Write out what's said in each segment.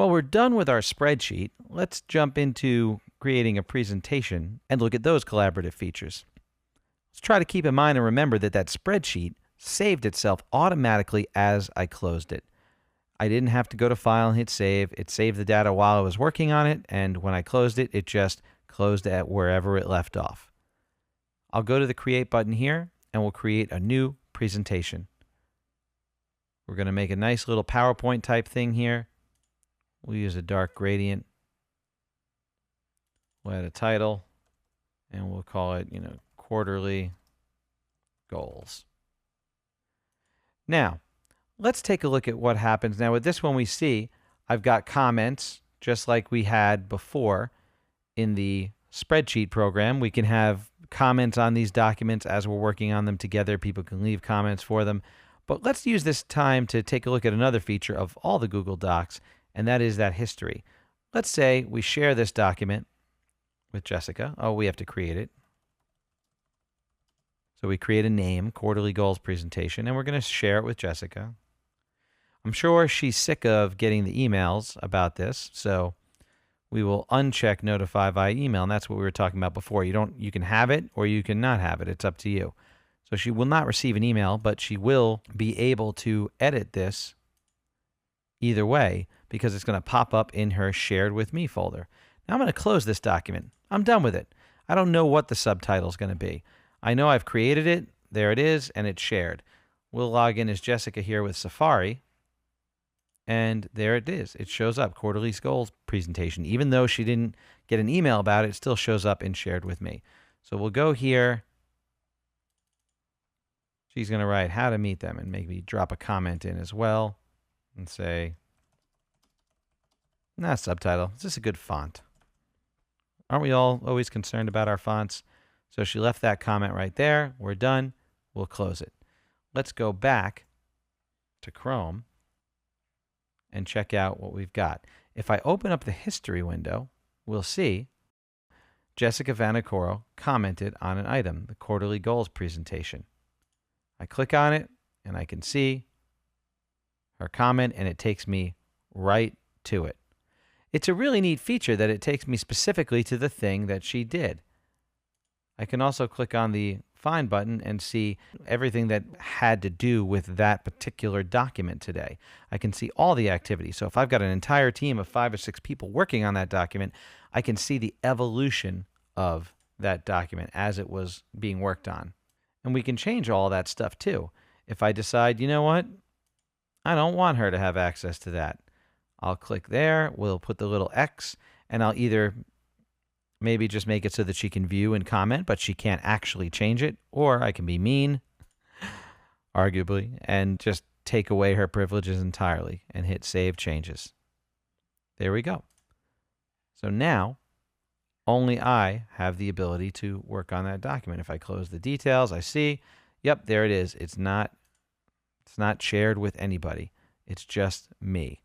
Well, we're done with our spreadsheet. Let's jump into creating a presentation and look at those collaborative features. Let's try to keep in mind and remember that that spreadsheet saved itself automatically as I closed it. I didn't have to go to File and hit Save. It saved the data while I was working on it, and when I closed it, it just closed at wherever it left off. I'll go to the Create button here, and we'll create a new presentation. We're going to make a nice little PowerPoint type thing here. We'll use a dark gradient. We'll add a title, and we'll call it, quarterly goals. Now, let's take a look at what happens. Now, with this one, we see I've got comments just like we had before in the spreadsheet program. We can have comments on these documents as we're working on them together. People can leave comments for them. But let's use this time to take a look at another feature of all the Google Docs, and that is that history. Let's say we share this document with Jessica. Oh, we have to create it. So we create a name, Quarterly Goals Presentation, and we're going to share it with Jessica. I'm sure she's sick of getting the emails about this, so we will uncheck Notify via email, and that's what we were talking about before. You can have it or you can not have it. It's up to you. So she will not receive an email, but she will be able to edit this either way because it's going to pop up in her Shared With Me folder. Now I'm going to close this document. I'm done with it. I don't know what the subtitle is going to be. I know I've created it. There it is, and it's shared. We'll log in as Jessica here with Safari, and there it is. It shows up, Quarterly Goals Presentation. Even though she didn't get an email about it, it still shows up in Shared With Me. So we'll go here. She's going to write how to meet them and maybe drop a comment in as well and say, subtitle. Is this a good font? Aren't we all always concerned about our fonts? So she left that comment right there. We're done. We'll close it. Let's go back to Chrome and check out what we've got. If I open up the history window, we'll see Jessica Vanacoro commented on an item, the Quarterly Goals Presentation. I click on it, and I can see her comment, and it takes me right to it. It's a really neat feature that it takes me specifically to the thing that she did. I can also click on the Find button and see everything that had to do with that particular document today. I can see all the activity. So if I've got an entire team of 5 or 6 people working on that document, I can see the evolution of that document as it was being worked on. And we can change all that stuff too. If I decide, you know what, I don't want her to have access to that, I'll click there, we'll put the little X, and I'll either maybe just make it so that she can view and comment, but she can't actually change it, or I can be mean, arguably, and just take away her privileges entirely and hit Save Changes. There we go. So now, only I have the ability to work on that document. If I close the details, I see, yep, there it is. It's not shared with anybody. It's just me.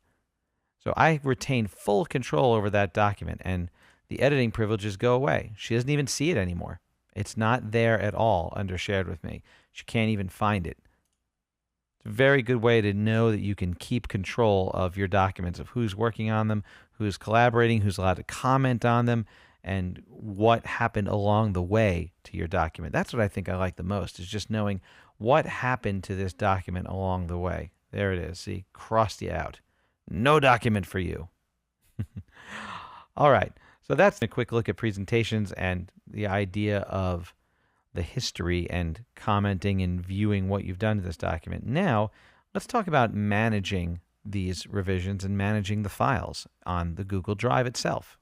So I retain full control over that document, and the editing privileges go away. She doesn't even see it anymore. It's not there at all under Shared With Me. She can't even find it. It's a very good way to know that you can keep control of your documents, of who's working on them, who's collaborating, who's allowed to comment on them, and what happened along the way to your document. That's what I think I like the most, is just knowing what happened to this document along the way. There it is. See, crossed you out. No document for you. All right. So that's a quick look at presentations and the idea of the history and commenting and viewing what you've done to this document. Now, let's talk about managing these revisions and managing the files on the Google Drive itself.